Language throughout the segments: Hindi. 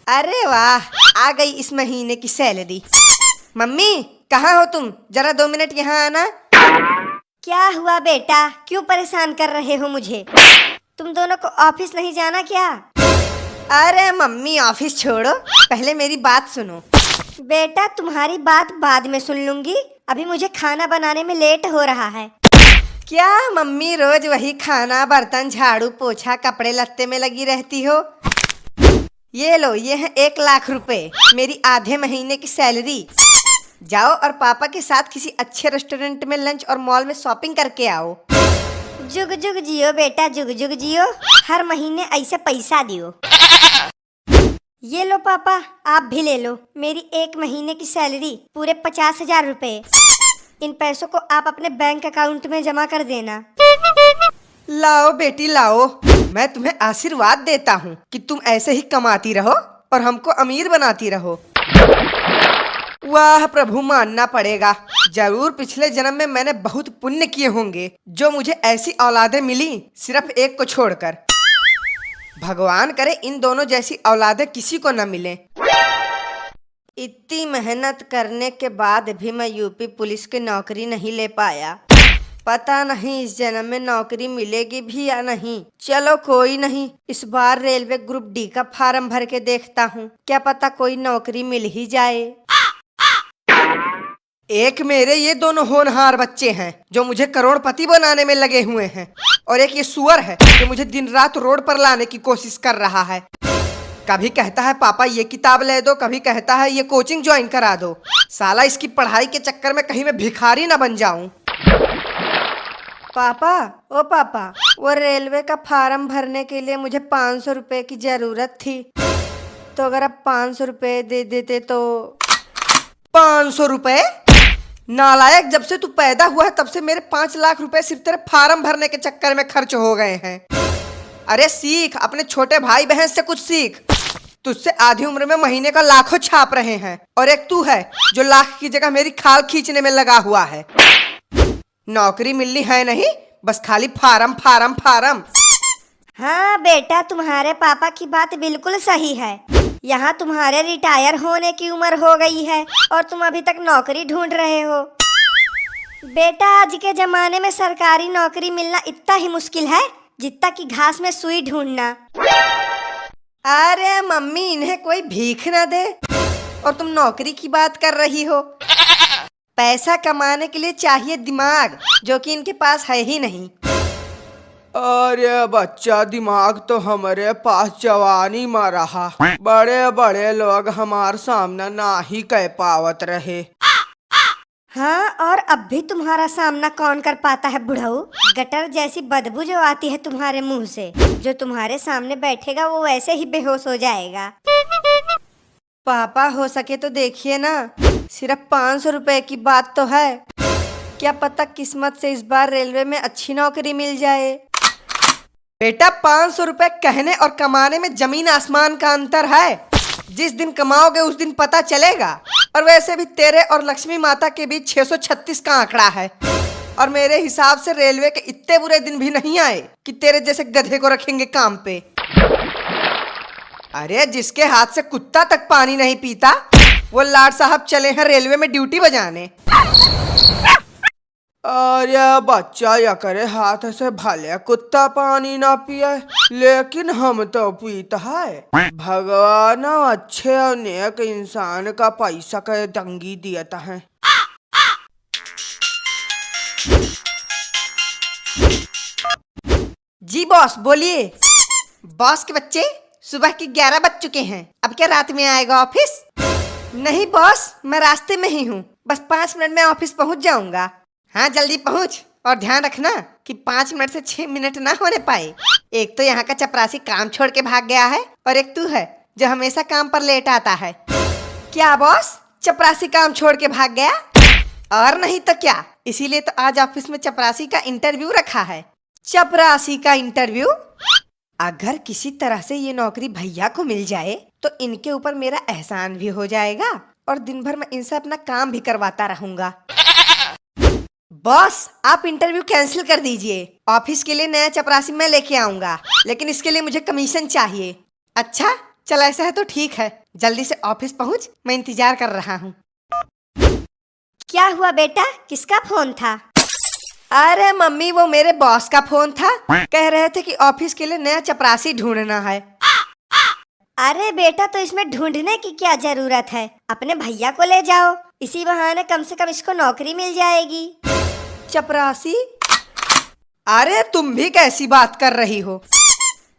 अरे वाह, आ गई इस महीने की सैलरी। मम्मी कहाँ हो तुम? जरा 2 मिनट यहाँ आना। क्या हुआ बेटा, क्यों परेशान कर रहे हो मुझे? तुम दोनों को ऑफिस नहीं जाना क्या? अरे मम्मी ऑफिस छोड़ो, पहले मेरी बात सुनो। बेटा तुम्हारी बात बाद में सुन लूंगी, अभी मुझे खाना बनाने में लेट हो रहा है। क्या मम्मी रोज वही खाना, बर्तन, झाड़ू, पोछा, कपड़े लत्ते में लगी रहती हो? ये लो, ये है 1 लाख रुपए, मेरी आधे महीने की सैलरी। जाओ और पापा के साथ किसी अच्छे रेस्टोरेंट में लंच और मॉल में शॉपिंग करके आओ। जुग जुग जियो बेटा, जुग जुग जियो, हर महीने ऐसे पैसा दियो। ये लो पापा, आप भी ले लो, मेरी 1 महीने की सैलरी पूरे 50,000 रुपए। इन पैसों को आप अपने बैंक अकाउंट में जमा कर देना। लाओ बेटी लाओ, मैं तुम्हें आशीर्वाद देता हूँ कि तुम ऐसे ही कमाती रहो और हमको अमीर बनाती रहो। वाह प्रभु, मानना पड़ेगा, जरूर पिछले जन्म में मैंने बहुत पुण्य किए होंगे जो मुझे ऐसी औलादें मिली, सिर्फ एक को छोड़कर। भगवान करे इन दोनों जैसी औलादें किसी को न मिले। इतनी मेहनत करने के बाद भी मैं यूपी पुलिस की नौकरी नहीं ले पाया। पता नहीं इस जन्म में नौकरी मिलेगी भी या नहीं। चलो कोई नहीं, इस बार रेलवे ग्रुप डी का फॉर्म भर के देखता हूँ, क्या पता कोई नौकरी मिल ही जाए। एक मेरे ये दोनों होनहार बच्चे हैं जो मुझे करोड़पति बनाने में लगे हुए हैं, और एक ये सुअर है जो मुझे दिन रात रोड पर लाने की कोशिश कर रहा है। कभी कहता है पापा ये किताब ले दो, कभी कहता है ये कोचिंग ज्वाइन करा दो। साला इसकी पढ़ाई के चक्कर में कहीं मैं भिखारी न बन जाऊं। पापा, ओ पापा, वो रेलवे का फॉर्म भरने के लिए मुझे 500 रुपए की जरूरत थी, तो अगर आप 500 रुपए दे देते तो। 500 रुपए? नालायक, जब से तू पैदा हुआ है तब से मेरे 5 लाख रुपए सिर्फ तेरे फार्म भरने के चक्कर में खर्च हो गए हैं। अरे सीख, अपने छोटे भाई बहन से कुछ सीख। तुझसे आधी उम्र में महीने का लाखों छाप रहे हैं, और एक तू है जो लाख की जगह मेरी खाल खींचने में लगा हुआ है। नौकरी मिलनी है नहीं, बस खाली फार्म फार्म फार्म। हाँ बेटा, तुम्हारे पापा की बात बिल्कुल सही है। यहाँ तुम्हारे रिटायर होने की उम्र हो गई है और तुम अभी तक नौकरी ढूंढ रहे हो। बेटा आज के जमाने में सरकारी नौकरी मिलना इतना ही मुश्किल है जितना कि घास में सुई ढूंढना। अरे मम्मी, इन्हें कोई भीख ना दे और तुम नौकरी की बात कर रही हो। पैसा कमाने के लिए चाहिए दिमाग, जो कि इनके पास है ही नहीं। अरे बच्चा, दिमाग तो हमारे पास जवानी में रहा, बड़े बड़े लोग हमारे सामने ना ही कह पावत रहे। हाँ, और अब भी तुम्हारा सामना कौन कर पाता है बुढ़ऊ? गटर जैसी बदबू जो आती है तुम्हारे मुंह से, जो तुम्हारे सामने बैठेगा वो वैसे ही बेहोश हो जाएगा। पापा हो सके तो देखिए ना, सिर्फ 500 रुपए की बात तो है, क्या पता किस्मत से इस बार रेलवे में अच्छी नौकरी मिल जाए। बेटा 500 रुपए कहने और कमाने में जमीन आसमान का अंतर है। जिस दिन कमाओगे उस दिन पता चलेगा। और वैसे भी तेरे और लक्ष्मी माता के बीच 636 का आंकड़ा है, और मेरे हिसाब से रेलवे के इतने बुरे दिन भी नहीं आए कि तेरे जैसे गधे को रखेंगे काम पे। अरे जिसके हाथ से कुत्ता तक पानी नहीं पीता, वो लाड साहब चले हैं रेलवे में ड्यूटी बजाने। अरे बच्चा, या करे हाथ से भले कुत्ता पानी ना पिए, लेकिन हम तो पीता है। भगवान अच्छे और नेक इंसान का पैसा के दंगी दिया है। जी बॉस बोलिए। बॉस के बच्चे, सुबह के 11 बज चुके हैं, अब क्या रात में आएगा ऑफिस? नहीं बॉस, मैं रास्ते में ही हूँ, बस 5 मिनट में ऑफिस पहुँच जाऊंगा। हाँ जल्दी पहुँच, और ध्यान रखना कि 5 मिनट से 6 मिनट ना होने पाए। एक तो यहाँ का चपरासी काम छोड़ के भाग गया है, और एक तू है जो हमेशा काम पर लेट आता है। क्या बॉस, चपरासी काम छोड़ के भाग गया? और नहीं तो क्या, इसीलिए तो आज ऑफिस में चपरासी का इंटरव्यू रखा है। चपरासी का इंटरव्यू? अगर किसी तरह से ये नौकरी भैया को मिल जाए तो इनके ऊपर मेरा एहसान भी हो जाएगा, और दिन भर मैं इनसे अपना काम भी करवाता रहूंगा। बॉस आप इंटरव्यू कैंसिल कर दीजिए, ऑफिस के लिए नया चपरासी मैं लेके आऊंगा, लेकिन इसके लिए मुझे कमीशन चाहिए। अच्छा चल ऐसा है तो ठीक है, जल्दी से ऑफिस पहुंच, मैं इंतजार कर रहा हूँ। क्या हुआ बेटा, किसका फोन था? अरे मम्मी, वो मेरे बॉस का फोन था। कह रहे थे कि ऑफिस के लिए नया चपरासी ढूंढना है। अरे बेटा, तो इसमें ढूंढने की क्या जरूरत है, अपने भैया को ले जाओ, इसी बहाने कम से कम इसको नौकरी मिल जाएगी। चपरासी? अरे तुम भी कैसी बात कर रही हो?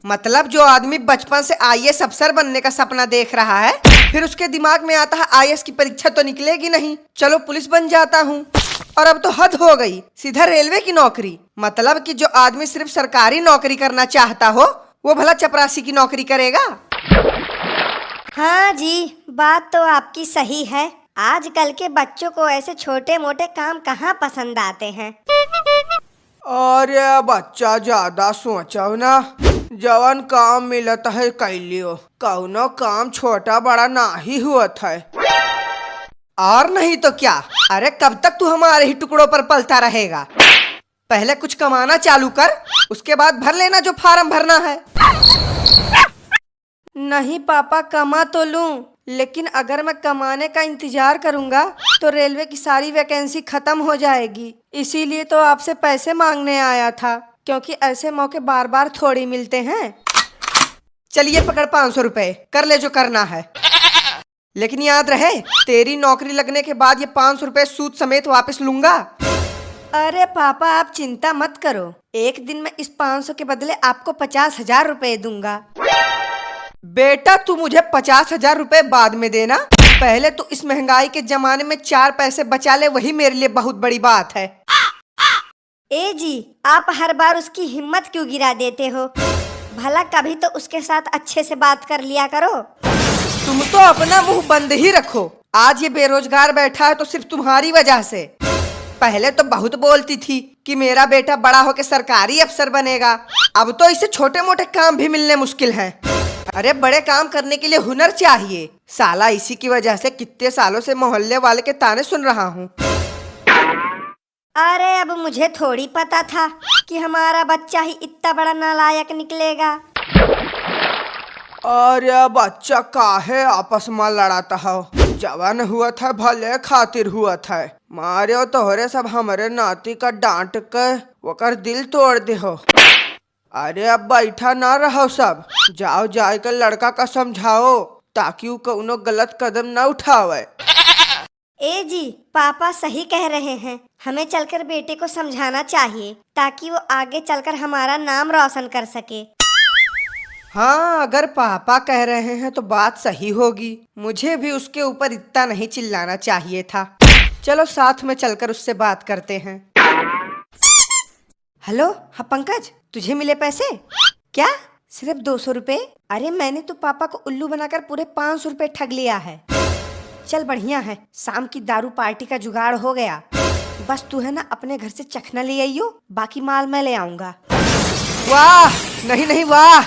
मतलब जो आदमी बचपन से आईएएस अफसर बनने का सपना देख रहा है, फिर उसके दिमाग में आता है आईएएस की परीक्षा तो निकलेगी नहीं, चलो पुलिस बन जाता हूँ। और अब तो हद हो गई, सीधा रेलवे की नौकरी। मतलब कि जो आदमी सिर्फ सरकारी नौकरी करना चाहता हो, वो भला चपरासी की नौकरी करेगा? हाँ जी, बात तो आपकी सही है। आजकल के बच्चों को ऐसे छोटे मोटे काम कहाँ पसंद आते हैं। अरे बच्चा, ज्यादा सोचो ना, जवन काम मिलता है कैलियो, कौनो काम छोटा बड़ा ना ही हुआ था। और नहीं तो क्या। अरे कब तक तू हमारे ही टुकड़ों पर पलता रहेगा? पहले कुछ कमाना चालू कर, उसके बाद भर लेना जो फार्म भरना है। नहीं पापा, कमा तो लूं, लेकिन अगर मैं कमाने का इंतजार करूंगा तो रेलवे की सारी वैकेंसी खत्म हो जाएगी। इसीलिए तो आपसे पैसे मांगने आया था, क्योंकि ऐसे मौके बार बार थोड़ी मिलते हैं। चलिए पकड़ 500 रुपए, कर ले जो करना है। लेकिन याद रहे, तेरी नौकरी लगने के बाद ये 500 रुपए सूद समेत वापस लूंगा। अरे पापा, आप चिंता मत करो, एक दिन में इस 500 के बदले आपको 50,000 रुपए दूंगा। बेटा, तू मुझे 50,000 रुपए बाद में देना, पहले तो इस महंगाई के जमाने में 4 पैसे बचा ले, वही मेरे लिए बहुत बड़ी बात है। ए जी, आप हर बार उसकी हिम्मत क्यों गिरा देते हो? भला कभी तो उसके साथ अच्छे से बात कर लिया करो। तुम तो अपना मुंह बंद ही रखो। आज ये बेरोजगार बैठा है तो सिर्फ तुम्हारी वजह से। पहले तो बहुत बोलती थी कि मेरा बेटा बड़ा होकर सरकारी अफसर बनेगा, अब तो इसे छोटे मोटे काम भी मिलने मुश्किल हैं। अरे बड़े काम करने के लिए हुनर चाहिए। साला इसी की वजह से कितने सालों से मोहल्ले वाले के ताने सुन रहा हूँ। अरे अब मुझे थोड़ी पता था कि हमारा बच्चा ही इतना बड़ा नालायक निकलेगा। अरे बच्चा, काहे आपस में लड़ाता हो? जवान हुआ था भले खातिर हुआ था, मारे तोहरे सब हमारे नाती का डांट कर वकर दिल तोड़ दे हो। अरे अब बैठा ना रहो सब, जाओ जाकर लड़का का समझाओ ताकि वो कौनो गलत कदम न उठावे। ए जी, पापा सही कह रहे हैं, हमें चलकर बेटे को समझाना चाहिए ताकि वो आगे चलकर हमारा नाम रोशन कर सके। हाँ, अगर पापा कह रहे हैं तो बात सही होगी। मुझे भी उसके ऊपर इतना नहीं चिल्लाना चाहिए था। चलो साथ में चलकर उससे बात करते हैं। हेलो, हाँ पंकज, तुझे मिले पैसे? क्या सिर्फ 200 रुपए? अरे मैंने तो पापा को उल्लू बनाकर पूरे 500 रुपए ठग लिया है। चल बढ़िया है, शाम की दारू पार्टी का जुगाड़ हो गया। बस तू है ना अपने घर से चखना ले आइयो, बाकी माल मैं ले आऊंगा। वाह, नहीं नहीं वाह,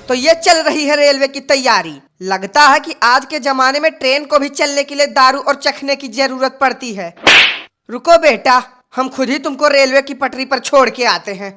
तो ये चल रही है रेलवे की तैयारी। लगता है कि आज के जमाने में ट्रेन को भी चलने के लिए दारू और चखने की जरूरत पड़ती है। रुको बेटा, हम खुद ही तुमको रेलवे की पटरी पर छोड़ के आते हैं।